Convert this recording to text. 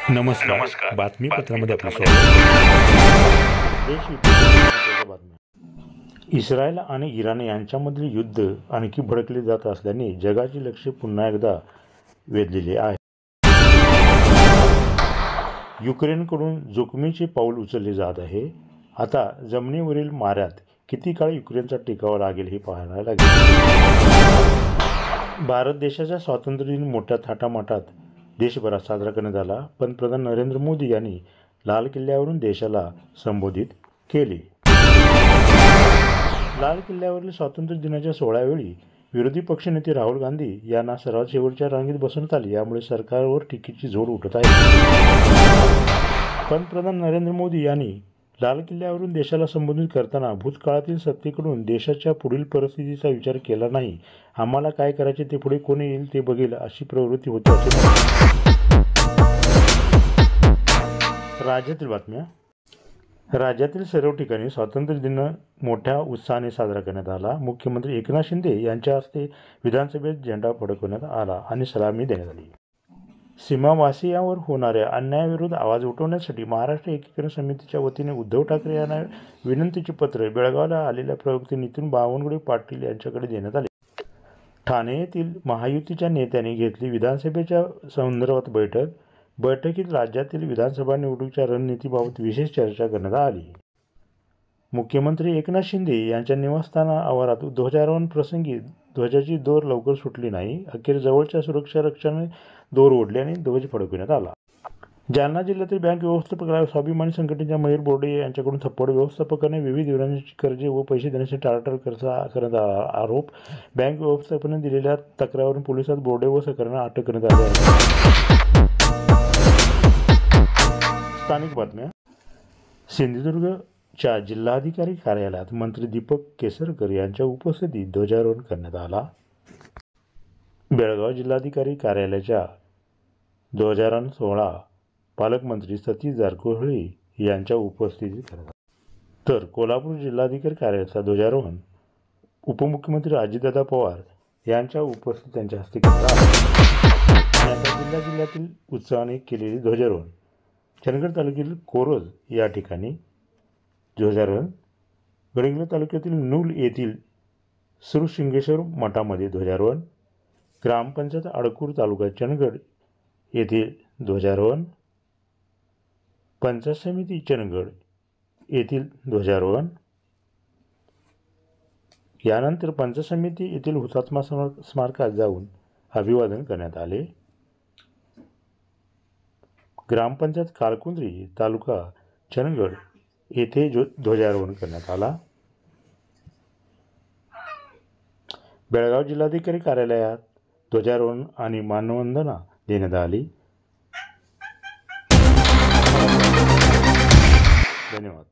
नमस्कार. बातमीपत्रामध्ये आपलं स्वागत. देश विदेशातील बातम्या. इस्रायल आणि इराण यांच्यामधील युद्ध आणखी भडकले जात असल्याने जगाचे लक्ष पुन्हा एकदा वेधलेले आहे. युक्रेनकडून जोखमीचे पाऊल उचलले जात आहे. आता जमिनीवरील माऱ्यात किती काळ युक्रेनचा टिकावा लागेल हे पाहायला लागेल. भारत देशाचा स्वातंत्र्य दिन मोठ्या थाटामाटात देशभरात साजरा करण्यात आला. पंतप्रधान नरेंद्र मोदी यांनी लाल किल्ल्यावरून देशाला संबोधित केले. लाल किल्ल्यावरील स्वातंत्र्य दिनाच्या सोहळ्यावेळी विरोधी पक्षनेते राहुल गांधी यांना सर्वात शेवटच्या रांगेत बसवण्यात आले. यामुळे सरकारवर टीकेची झोड उठत आहे. पंतप्रधान नरेंद्र मोदी यांनी लाल किल्ल्यावरून देशाला संबोधित करताना भूतकाळातील सत्तेकडून देशाच्या पुढील परिस्थितीचा विचार केला नाही. आम्हाला काय करायचे ते पुढे कोणी येईल ते बघेल अशी प्रवृत्ती होती असे म्हणाले. राज्यातील बातम्या. राज्यातील सर्व ठिकाणी स्वातंत्र्य दिन मोठ्या उत्साहाने साजरा करण्यात आला. मुख्यमंत्री एकनाथ शिंदे यांच्या हस्ते विधानसभेत झेंडा फडकवण्यात आला आणि सलामी देण्यात आली. सीमावासियांवर होणाऱ्या अन्यायाविरोधात आवाज उठवण्यासाठी महाराष्ट्र एकीकरण समितीच्या वतीने उद्धव ठाकरे यांना विनंतीचे पत्र बेळगावला आलेल्या प्रवक्ते नितीन बावनकुळे पाटील यांच्याकडे देण्यात आले. ठाणे येथील महायुतीच्या नेत्यांनी घेतली विधानसभेच्या संदर्भात बैठकीत राज्यातील विधानसभा निवडणुकीच्या रणनीतीबाबत विशेष चर्चा करण्यात आली. मुख्यमंत्री एकनाथ शिंदे यांच्या निवासस्थान आवारात ध्वजारोहण प्रसंगी ध्वजाची दोर लवकर सुटली नाही. अखेर जवळच्या सुरक्षा रक्षकाने दोर ओढली आणि ध्वज फडकविण्यात आला. जालना जिल्ह्यातील बँक व्यवस्थापकाला स्वाभिमानी संघटनेच्या मयूर बोर्डे यांच्याकडून थप्पड. व्यवस्थापकाने विविध योजनांची कर्जे व पैसे देण्यासाठी टाळाटाळ करण्याचा आरोप. बँक व्यवस्थापनाने दिलेल्या तक्रारीवरून पोलिसात बोर्डे व सहकाऱ्यांना अटक करण्यात आली आहे. स्थानिक बातम्या. सिंधुदुर्गच्या जिल्हाधिकारी कार्यालयात मंत्री दीपक केसरकर यांच्या उपस्थितीत ध्वजारोहण करण्यात आला. बेळगाव जिल्हाधिकारी कार्यालयाच्या ध्वजारोहण सोहळा पालकमंत्री सतीश जारकीहोळी यांच्या उपस्थितीत करण्यात आला. तर कोल्हापूर जिल्हाधिकारी कार्यालयाचा ध्वजारोहण उपमुख्यमंत्री अजितदादा पवार यांच्या उपस्थितीत त्यांच्या हस्ते करण्यात आला. जिल्ह्यातील उत्साहाने केलेले ध्वजारोहण. चंदगड तालुक्यातील कोरोज या ठिकाणी ध्वजारोहण. गडिंग्लज तालुक्यातील नूल येथील श्रीशिंगेश्वर मठामध्ये ध्वजारोहण. ग्रामपंचायत अडकूर तालुका चंदगड येथील ध्वजारोहण. पंचायत समिती चंदगड येथील ध्वजारोहण. यानंतर पंचायत समिती येथील हुतात्मा स्मारकात जाऊन अभिवादन करण्यात आले. ग्रामपंचायत काळकुंद्री तालुका चंदगड येथे ध्वजारोहण करण्यात आला. बेळगाव जिल्हाधिकारी कार्यालयात ध्वजारोहण आणि मानवंदना देण्यात आली. धन्यवाद.